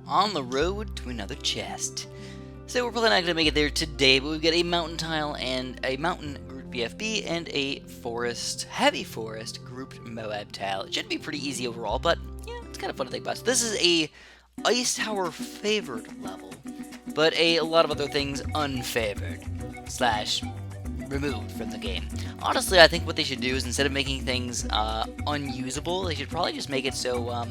on the road to another chest. So we're probably not going to make it there today, but we've got a mountain tile and a mountain grouped BFB and a forest, heavy forest grouped Moab tile. It should be pretty easy overall, but yeah, it's kind of fun to think about. So this is a ice tower favored level, but a lot of other things unfavored slash removed from the game. Honestly, I think what they should do is instead of making things unusable, they should probably just make it so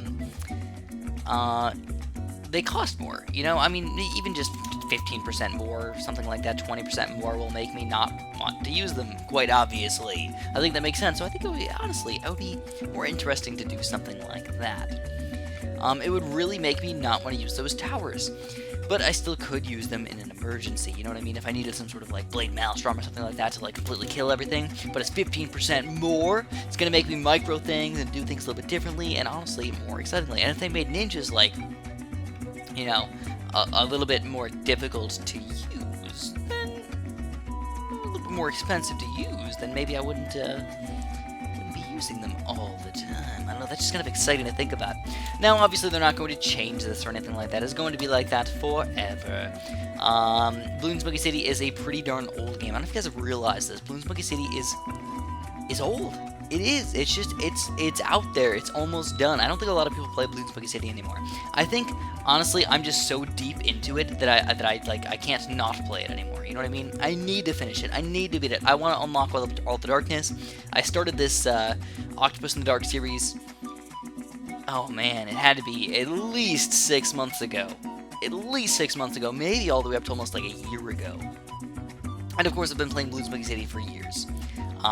they cost more. You know, I mean, even just 15% more, something like that, 20% more will make me not want to use them, quite obviously. I think that makes sense, so I think it would be, honestly, it would be more interesting to do something like that. It would really make me not want to use those towers, but I still could use them in an emergency, you know what I mean? If I needed some sort of, like, Blade Maelstrom or something like that to, like, completely kill everything, but it's 15% more, it's gonna make me micro things and do things a little bit differently, and honestly, more excitingly. And if they made ninjas, like, you know, a little bit more difficult to use, then a little bit more expensive to use, then maybe I wouldn't be using them all the time. I don't know, that's just kind of exciting to think about. Now, obviously, they're not going to change this or anything like that. It's going to be like that forever. BLoons Monkey City is a pretty darn old game. I don't know if you guys have realized this. BLoons Monkey City is old. It is. It's just, it's out there. It's almost done. I don't think a lot of people play BLoons Monkey City anymore. I think, honestly, I'm just so deep into it that I can't not play it anymore. You know what I mean? I need to finish it. I need to beat it. I want to unlock all the darkness. I started this Octopus in the Dark series. Oh man, it had to be at least 6 months ago. At least 6 months ago. Maybe all the way up to almost like a year ago. And of course, I've been playing BLoons Monkey City for years.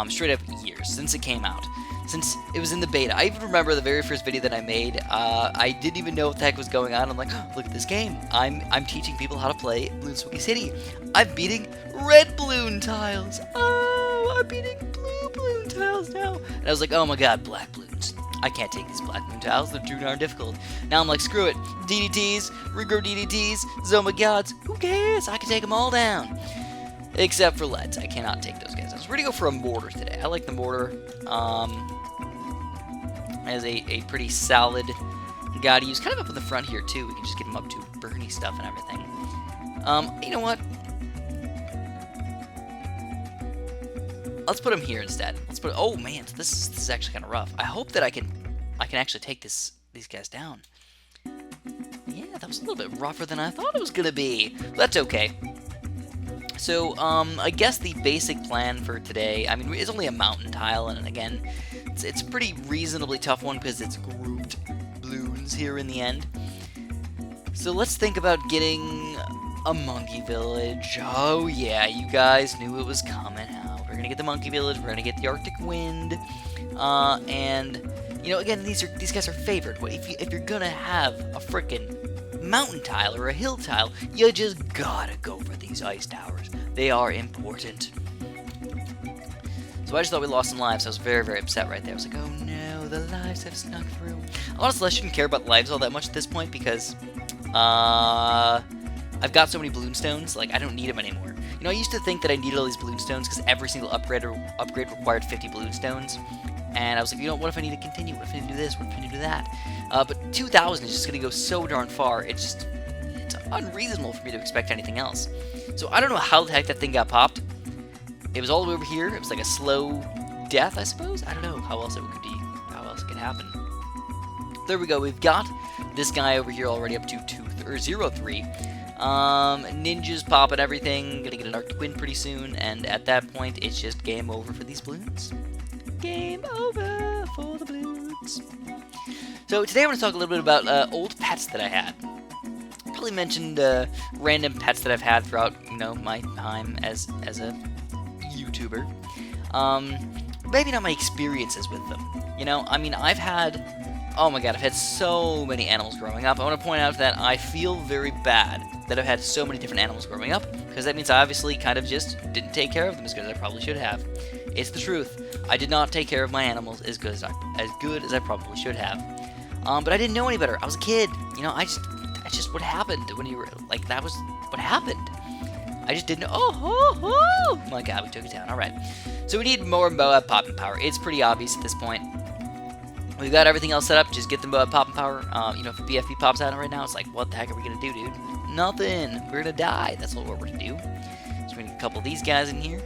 Straight up years, since it came out. Since it was in the beta. I even remember the very first video that I made, I didn't even know what the heck was going on. I'm like, oh, look at this game. I'm teaching people how to play BLoons Monkey City. I'm beating red balloon tiles. Oh, I'm beating blue balloon tiles now. And I was like, oh my god, black balloons. I can't take these black balloon tiles, they're too darn difficult. Now I'm like, screw it. DDTs, regrow DDTs, Zoma gods, who cares? I can take them all down. Except for leads. I cannot take those guys. I was ready to go for a mortar today. I like the mortar as a pretty solid guy to use. Kind of up in the front here, too. We can just get him up to Bernie stuff and everything. You know what? Let's put him here instead. Let's put. Oh man, this is actually kind of rough. I hope that I can actually take these guys down. Yeah, that was a little bit rougher than I thought it was gonna be. But that's okay. So, I guess the basic plan for today, I mean, it's only a mountain tile, and again, it's a pretty reasonably tough one because it's grouped balloons here in the end. So let's think about getting a monkey village. Oh yeah, you guys knew it was coming out. We're gonna get the monkey village, we're gonna get the Arctic wind, and, you know, again, these guys are favored. If you're gonna have a frickin' mountain tile or a hill tile, you just gotta go for these ice towers. They are important. So I just thought we lost some lives. I was very, very upset right there. I was like, oh no, the lives have snuck through. Honestly, I shouldn't care about lives all that much at this point because I've got so many balloon stones, like I don't need them anymore. You know, I used to think that I needed all these balloon stones because every single upgrade required 50 balloon stones. And I was like, you know, what if I need to continue? What if I need to do this? What if I need to do that? But 2,000 is just going to go so darn far, it's unreasonable for me to expect anything else. So I don't know how the heck that thing got popped. It was all the way over here. It was like a slow death, I suppose? I don't know how else it could be, how else it could happen. There we go. We've got this guy over here already up to 0-3. Ninjas popping everything. Gonna get an Arctic Wind pretty soon, and at that point, it's just game over for these balloons. Game over for the balloons. So today I want to talk a little bit about old pets that I had. Probably mentioned random pets that I've had throughout, you know, my time as a YouTuber. Maybe not my experiences with them. You know, I mean, I've had, oh my god, I've had so many animals growing up. I want to point out that I feel very bad that I've had so many different animals growing up, because that means I obviously kind of just didn't take care of them as good as I probably should have. It's the truth. I did not take care of my animals as good as I probably should have. But I didn't know any better. I was a kid. You know, that's just what happened when you were, like, that was what happened. I just didn't know. Oh my god, we took it down. Alright. So we need more Moab popping power. It's pretty obvious at this point. We've got everything else set up. Just get the popping power. You know, if a BFB pops out right now, it's like, what the heck are we gonna do, dude? Nothing. We're gonna die. That's what we're gonna do. So we're gonna get a couple of these guys in here.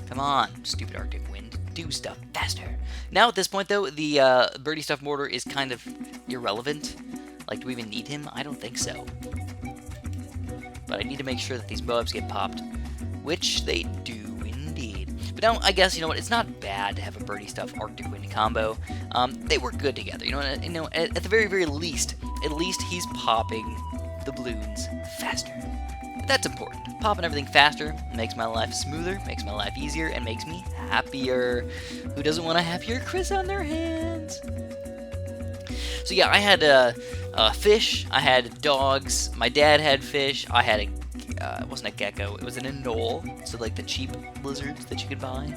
Come on, stupid Arctic wind. Do stuff faster. Now at this point, though, the birdie stuff mortar is kind of irrelevant. Like, do we even need him? I don't think so. But I need to make sure that these boabs get popped, which they do indeed. But now, I guess, you know what, it's not bad to have a birdie stuff Arctic wind combo. They work good together, you know, at the very, very least, at least he's popping the balloons faster. That's important. Popping everything faster makes my life smoother, makes my life easier, and makes me happier. Who doesn't want a happier Chris on their hands? So yeah, I had fish, I had dogs, my dad had fish, I had it wasn't a gecko, it was an anole, so like the cheap lizards that you could buy.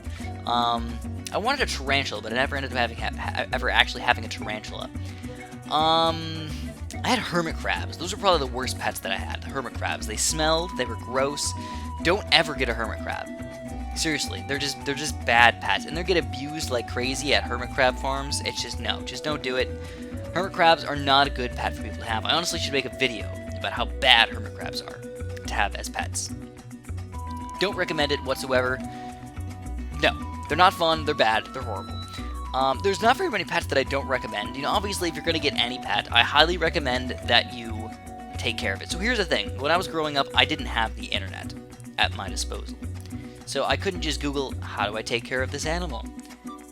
I wanted a tarantula, but I never ended up ever actually having a tarantula. I had hermit crabs. Those were probably the worst pets that I had, the hermit crabs. They smelled, they were gross. Don't ever get a hermit crab. Seriously, they're just bad pets, and they get abused like crazy at hermit crab farms. It's just, no, just don't do it. Hermit crabs are not a good pet for people to have. I honestly should make a video about how bad hermit crabs are to have as pets. Don't recommend it whatsoever. No, they're not fun, they're bad, they're horrible. There's not very many pets that I don't recommend. You know, obviously, if you're going to get any pet, I highly recommend that you take care of it. So here's the thing. When I was growing up, I didn't have the internet at my disposal. So I couldn't just Google, how do I take care of this animal?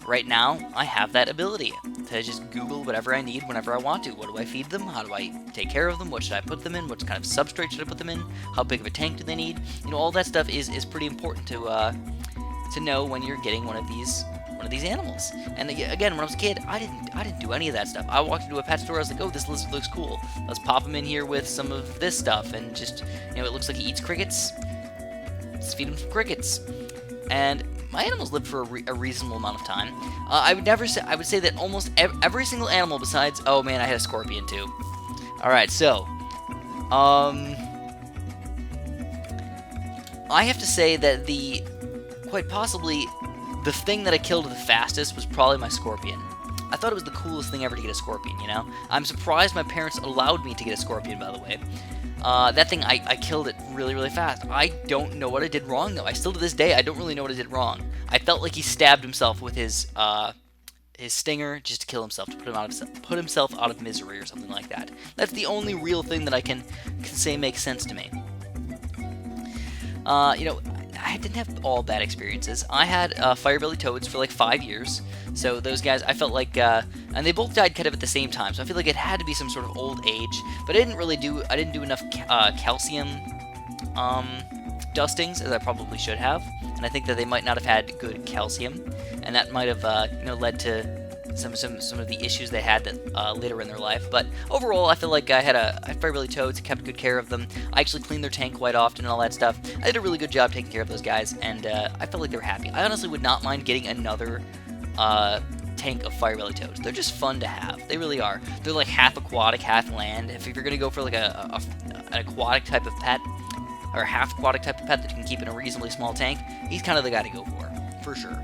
Right now, I have that ability to just Google whatever I need whenever I want to. What do I feed them? How do I take care of them? What should I put them in? What kind of substrate should I put them in? How big of a tank do they need? You know, all that stuff is pretty important to know when you're getting one of these animals. And again, when I was a kid, I didn't do any of that stuff. I walked into a pet store, I was like, oh, this lizard looks cool. Let's pop him in here with some of this stuff, and just, you know, it looks like he eats crickets. Let's feed him some crickets. And my animals lived for a reasonable amount of time. I would say that almost every single animal besides, oh man, I had a scorpion too. Alright, so, I have to say that quite possibly, the thing that I killed the fastest was probably my scorpion. I thought it was the coolest thing ever to get a scorpion, you know? I'm surprised my parents allowed me to get a scorpion, by the way. That thing, I killed it really, really fast. I don't know what I did wrong, though. I still, to this day, I don't really know what I did wrong. I felt like he stabbed himself with his stinger just to kill himself, to put himself out of misery or something like that. That's the only real thing that I can say makes sense to me. You know, I didn't have all bad experiences. I had fire-bellied toads for like 5 years, so those guys, I felt like, and they both died kind of at the same time, so I feel like it had to be some sort of old age, but I didn't do enough calcium dustings as I probably should have, and I think that they might not have had good calcium, and that might have, you know, led to some of the issues they had that, later in their life. But overall, I feel like I had fire-bellied toads, kept good care of them. I actually cleaned their tank quite often and all that stuff. I did a really good job taking care of those guys, and I felt like they were happy. I honestly would not mind getting another tank of fire-bellied toads. They're just fun to have. They really are. They're like half aquatic, half land. If you're gonna go for like an aquatic type of pet, or a half aquatic type of pet that you can keep in a reasonably small tank, he's kind of the guy to go for sure.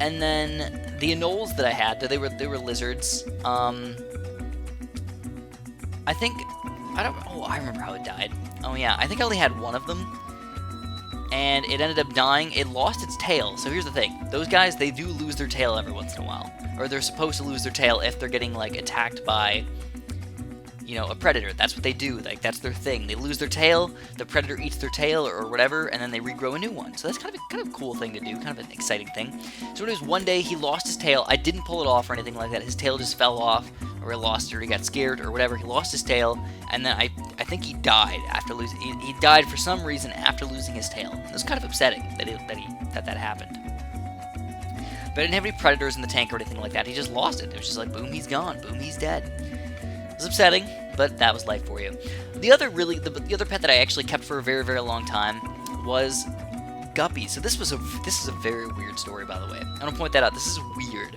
And then the anoles that I had, they were lizards. I remember how it died. Oh yeah, I think I only had one of them, and it ended up dying. It lost its tail. So here's the thing: those guys, they do lose their tail every once in a while, or they're supposed to lose their tail if they're getting like attacked by, you know, a predator. That's what they do. Like, that's their thing. They lose their tail, the predator eats their tail or whatever, and then they regrow a new one. So that's kind of a cool thing to do, kind of an exciting thing. So it was one day he lost his tail. I didn't pull it off or anything like that. His tail just fell off, or he lost it, or he got scared, or whatever. He lost his tail, and then I think he died after losing. He died for some reason after losing his tail. It was kind of upsetting that happened. But I didn't have any predators in the tank or anything like that. He just lost it. It was just like, boom, he's gone. Boom, he's dead. It was upsetting, but that was life for you. The other pet that I actually kept for a very, very long time was Guppy. So this is a very weird story, by the way. I'm gonna point that out. This is weird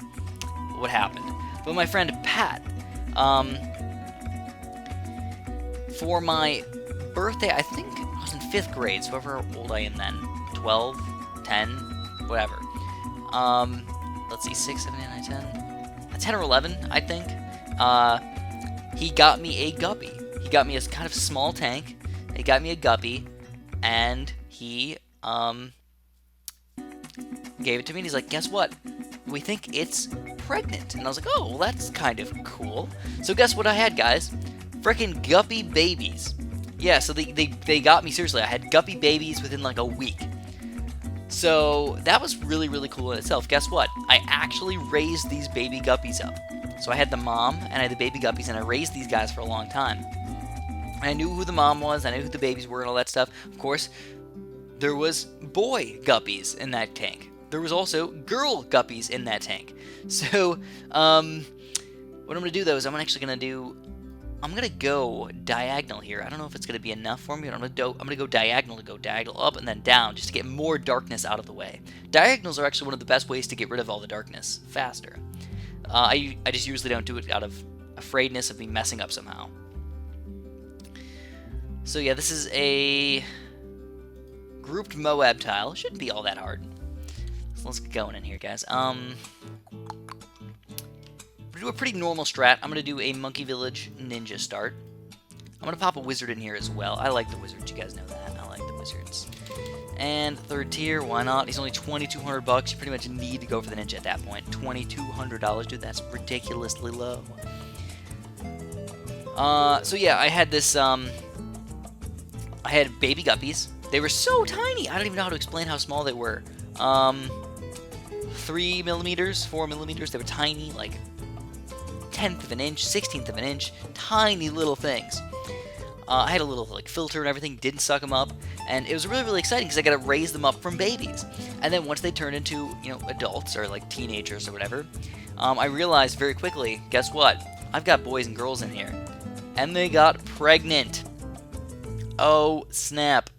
what happened. But my friend Pat, for my birthday, I think I was in 5th grade, so however old I am then, 12, 10, whatever. Let's see, 6, 7, 8, 9, 10. 10 or 11, I think. He got me a guppy. He got me a kind of small tank. He got me a guppy, and he gave it to me, and he's like, guess what? We think it's pregnant. And I was like, oh, well, that's kind of cool. So guess what I had, guys? Frickin' guppy babies. Yeah, so they got me, seriously. I had guppy babies within like a week. So that was really, really cool in itself. Guess what? I actually raised these baby guppies up. So I had the mom, and I had the baby guppies, and I raised these guys for a long time. And I knew who the mom was, I knew who the babies were, and all that stuff. Of course, there was boy guppies in that tank. There was also girl guppies in that tank. So, what I'm going to do, though, is I'm going to go diagonal here. I don't know if it's going to be enough for me, but I'm going to go diagonal up and then down, just to get more darkness out of the way. Diagonals are actually one of the best ways to get rid of all the darkness faster. I just usually don't do it out of afraidness of me messing up somehow. So yeah, this is a grouped Moab tile. Shouldn't be all that hard. So let's get going in here, guys. I'm gonna do a pretty normal strat. I'm gonna do a Monkey Village Ninja start. I'm gonna pop a wizard in here as well. I like the wizards, you guys know that. I like the wizards. And third tier, why not? He's only 2,200 bucks. You pretty much need to go for the ninja at that point. $2,200, dude. That's ridiculously low. So yeah, I had this. I had baby guppies. They were so tiny. I don't even know how to explain how small they were. 3 millimeters, 4 millimeters. They were tiny, like 1/10 of an inch, 1/16 of an inch. Tiny little things. I had a little like filter and everything, didn't suck them up, and it was really, really exciting because I got to raise them up from babies. And then once they turned into, adults or like teenagers or whatever, I realized very quickly, guess what? I've got boys and girls in here, and they got pregnant. Oh snap!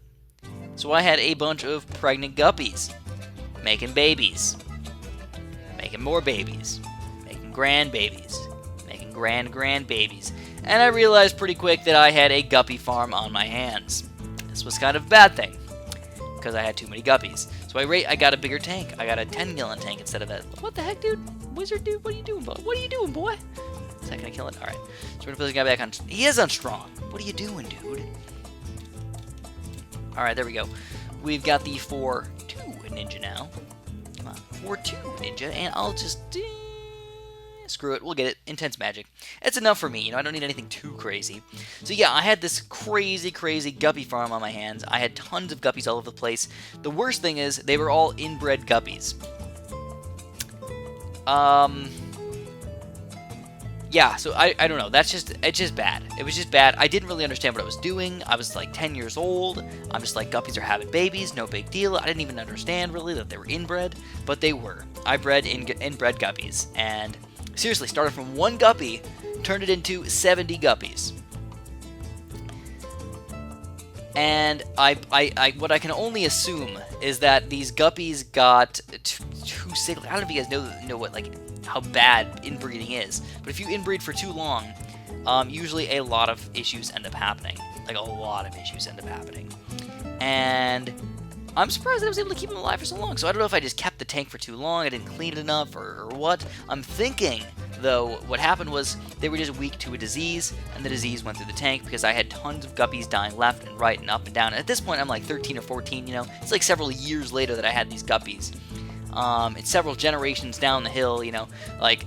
So I had a bunch of pregnant guppies, making babies, making more babies, making grandbabies, making grandbabies. And I realized pretty quick that I had a guppy farm on my hands. This was kind of a bad thing, because I had too many guppies. So I got a bigger tank. I got a 10-gallon tank instead of a... What the heck, dude? Wizard dude, what are you doing, boy? What are you doing, boy? Is that going to kill it? Alright. So we're going to put this guy back on... He is unstrong. What are you doing, dude? Alright, there we go. We've got the 4-2 ninja now. Come on. 4-2 ninja, and I'll just... Screw it, we'll get it. Intense magic. It's enough for me, I don't need anything too crazy. So yeah, I had this crazy guppy farm on my hands. I had tons of guppies all over the place. The worst thing is, they were all inbred guppies. Yeah, so I don't know, it's just bad. It was just bad. I didn't really understand what I was doing. I was like 10 years old. I'm just like, guppies are having babies, no big deal. I didn't even understand really that they were inbred, but they were. I bred inbred guppies, and... Seriously, started from 1 guppy, turned it into 70 guppies. And what I can only assume is that these guppies got too sick. I don't know if you guys know what how bad inbreeding is, but if you inbreed for too long, usually a lot of issues end up happening. Like a lot of issues end up happening. And I'm surprised that I was able to keep them alive for so long. So I don't know if I just kept the tank for too long, I didn't clean it enough, or what. I'm thinking, though, what happened was they were just weak to a disease, and the disease went through the tank because I had tons of guppies dying left and right and up and down. And at this point, I'm like 13 or 14, It's like several years later that I had these guppies. It's several generations down the hill, Like,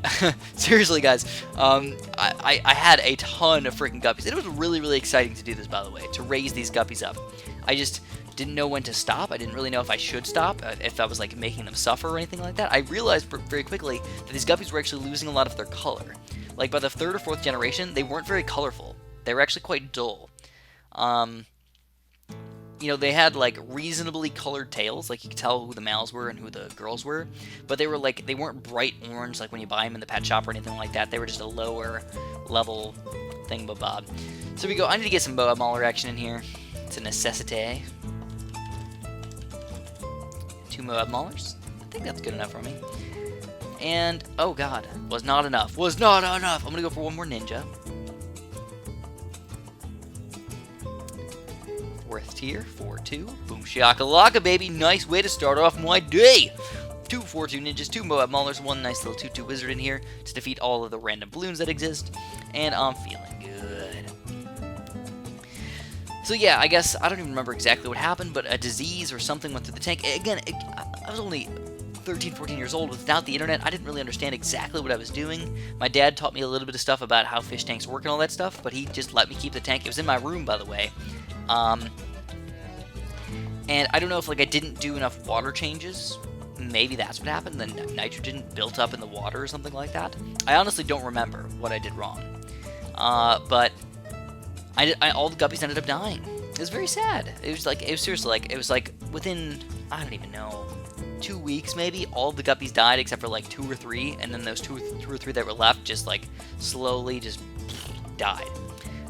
seriously, guys, I had a ton of freaking guppies. It was really, really exciting to do this, by the way, to raise these guppies up. I just... didn't know when to stop. I didn't really know if I should stop, if I was like making them suffer or anything like that. I realized very quickly that these guppies were actually losing a lot of their color. Like by the 3rd or 4th generation, they weren't very colorful. They were actually quite dull. They had like reasonably colored tails, like you could tell who the males were and who the girls were, but they weren't bright orange like when you buy them in the pet shop or anything like that. They were just a lower level thingamabob. So we go. I need to get some Moab Mauler action in here. It's a necessity. 2 Moab Maulers. I think that's good enough for me. And, oh god, was not enough. Was not enough! I'm gonna go for 1 more ninja. 4th tier, 4-2. Boom shakalaka, baby. Nice way to start off my day. 2 4-2 ninjas, 2 Moab Maulers, 1 nice little 2-2 wizard in here to defeat all of the random balloons that exist. And I'm feeling good. So yeah, I guess, I don't even remember exactly what happened, but a disease or something went through the tank. Again, I was only 13, 14 years old. Without the internet, I didn't really understand exactly what I was doing. My dad taught me a little bit of stuff about how fish tanks work and all that stuff, but he just let me keep the tank. It was in my room, by the way. And I don't know if, like, I didn't do enough water changes. Maybe that's what happened. The nitrogen built up in the water or something like that. I honestly don't remember what I did wrong. But all the guppies ended up dying. It was very sad. It was seriously like, it was like within, I don't even know, 2 weeks maybe, all the guppies died except for like 2 or 3, and then those two or three that were left just like slowly just died.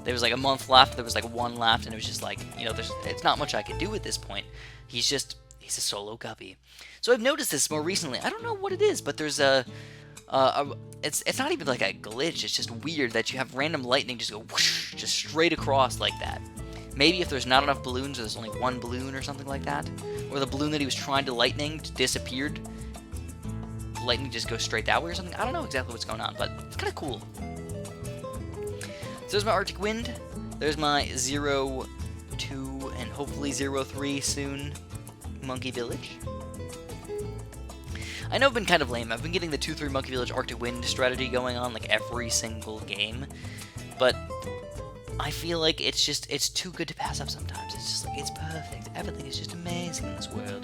There was like a month left, there was like 1 left, and it was just like, you know, it's not much I can do at this point. He's a solo guppy. So I've noticed this more recently. I don't know what it is, but there's it's not even like a glitch. It's just weird that you have random lightning just go whoosh, just straight across like that. Maybe if there's not enough balloons, or there's only 1 balloon or something like that, or the balloon that he was trying to lightning disappeared. Lightning just goes straight that way or something. I don't know exactly what's going on, but it's kind of cool. So there's my Arctic Wind. There's my 0-2 and hopefully 0-3 soon Monkey Village. I know I've been kind of lame. I've been getting the 2-3 Monkey Village Arctic Wind strategy going on like every single game, but I feel like it's too good to pass up sometimes. It's just like, it's perfect. Everything is just amazing in this world.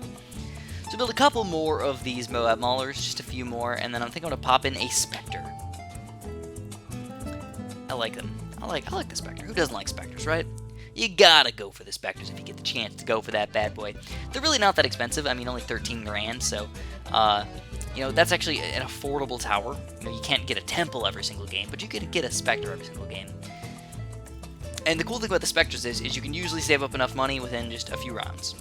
So build a couple more of these Moab Maulers, just a few more, and then I think I'm gonna pop in a Spectre. I like them. I like the Spectre. Who doesn't like Spectres, right? You gotta go for the Spectres if you get the chance to go for that bad boy. They're really not that expensive. I mean, only 13 grand, so, you know, that's actually an affordable tower. You know, you can't get a temple every single game, but you can get a Spectre every single game. And the cool thing about the Spectres is you can usually save up enough money within just a few rounds.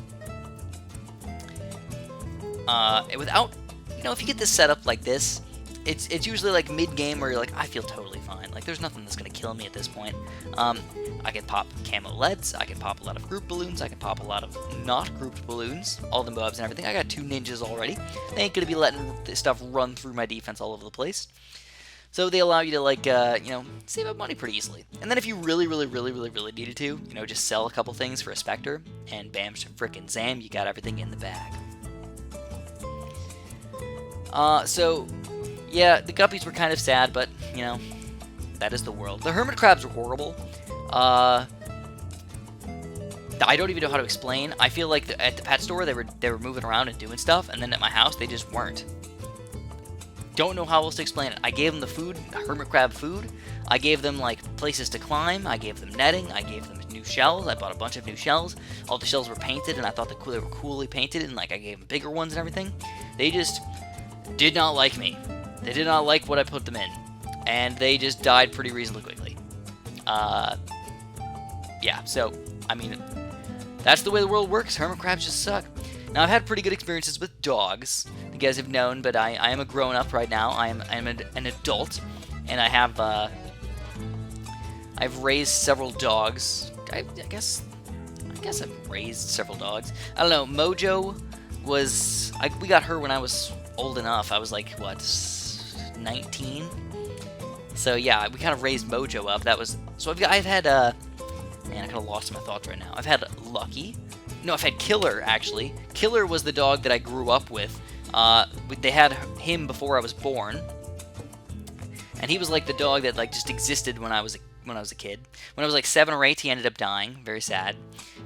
Without, you know, if you get this set up like this, it's usually like mid-game where you're like, I feel totally fine. Like, there's nothing that's going to kill me at this point. I can pop camo LEDs, I can pop a lot of group balloons, I can pop a lot of not grouped balloons, all the Moabs and everything. I got 2 ninjas already. They ain't going to be letting this stuff run through my defense all over the place. So they allow you to, like, you know, save up money pretty easily. And then if you really needed to, you know, just sell a couple things for a Spectre, and bam, frickin' zam, you got everything in the bag. So, yeah, the guppies were kind of sad, but, you know, that is the world. The hermit crabs were horrible. I don't even know how to explain. I feel like at the pet store, they were moving around and doing stuff, and then at my house, they just weren't. Don't know how else to explain it. I gave them the food, hermit crab food. I gave them, like, places to climb. I gave them netting. I gave them new shells. I bought a bunch of new shells. All the shells were painted, and I thought they were coolly painted, and, like, I gave them bigger ones and everything. They just did not like me. They did not like what I put them in. And they just died pretty reasonably quickly. Yeah, so, I mean, that's the way the world works. Hermit crabs just suck. Now, I've had pretty good experiences with dogs. You guys have known, but I am a grown-up right now. I am an adult, and I have, I've raised several dogs. I guess I've raised several dogs. I don't know, Mojo was, we got her when I was old enough. I was like, what, 19? So, yeah, we kind of raised Mojo up. That was, so I've had, man, I kind of lost my thoughts right now. I've had Lucky. No, I've had Killer, actually. Killer was the dog that I grew up with. They had him before I was born. And he was like the dog that, like, just existed when I was a kid. When I was like 7 or 8, he ended up dying. Very sad.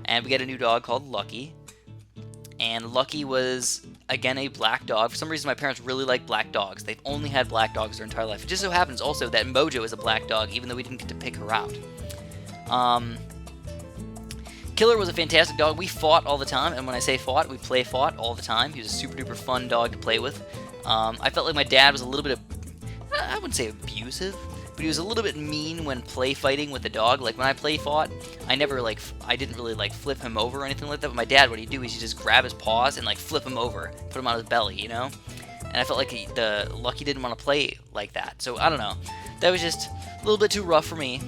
And we got a new dog called Lucky. And Lucky was, again, a black dog. For some reason, my parents really like black dogs. They've only had black dogs their entire life. It just so happens also that Mojo is a black dog, even though we didn't get to pick her out. Killer was a fantastic dog. We fought all the time, and when I say fought, we fought all the time. He was a super duper fun dog to play with. I felt like my dad was a little bit I wouldn't say abusive, but he was a little bit mean when play fighting with the dog. Like, when I play fought, I didn't really, like, flip him over or anything like that, but my dad, what he'd do is he'd just grab his paws and, like, flip him over, put him on his belly, you know? And I felt like the Lucky didn't want to play like that, so I don't know. That was just a little bit too rough for me.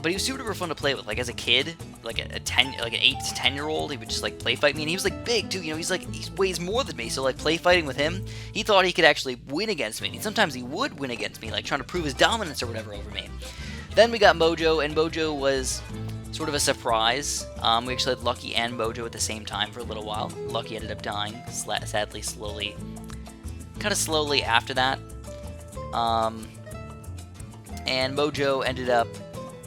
but he was super duper fun to play with. Like as a kid, like an 8 to 10-year-old, he would just like play fight me, and he was like big too. You know, he weighs more than me, so like play fighting with him, he thought he could actually win against me. And sometimes he would win against me, like trying to prove his dominance or whatever over me. Then we got Mojo, and Mojo was sort of a surprise. We actually had Lucky and Mojo at the same time for a little while. Lucky ended up dying, sadly, kind of slowly after that. And Mojo ended up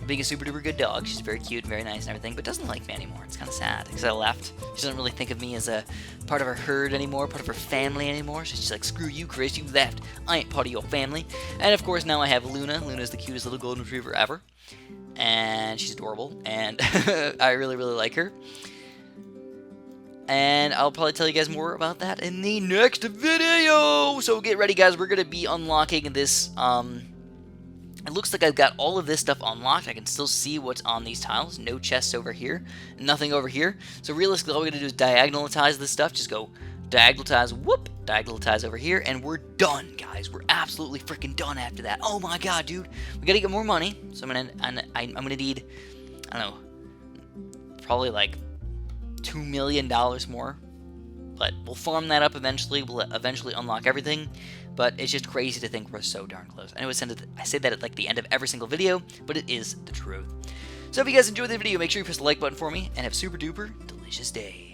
being a super duper good dog. She's very cute and very nice and everything, but doesn't like me anymore. It's kind of sad because I left. She doesn't really think of me as a part of her herd anymore, part of her family anymore. So she's like, screw you, Chris, you left. I ain't part of your family. And of course, now I have Luna. Luna's the cutest little golden retriever ever. And she's adorable, and I really, really like her. And I'll probably tell you guys more about that in the next video. So get ready, guys. We're going to be unlocking this. It looks like I've got all of this stuff unlocked. I can still see what's on these tiles. No chests over here. Nothing over here. So realistically, all we're going to do is diagonalize this stuff. Just go diagonalize, whoop, diagonalize over here, and we're done, guys. We're absolutely freaking done after that. Oh my god, dude. We got to get more money. So I'm gonna need, I don't know, probably like $2 million more. But we'll farm that up eventually. We'll eventually unlock everything. But it's just crazy to think we're so darn close. I know I say that at like the end of every single video, but it is the truth. So if you guys enjoyed the video, make sure you press the like button for me, and have a super duper delicious day.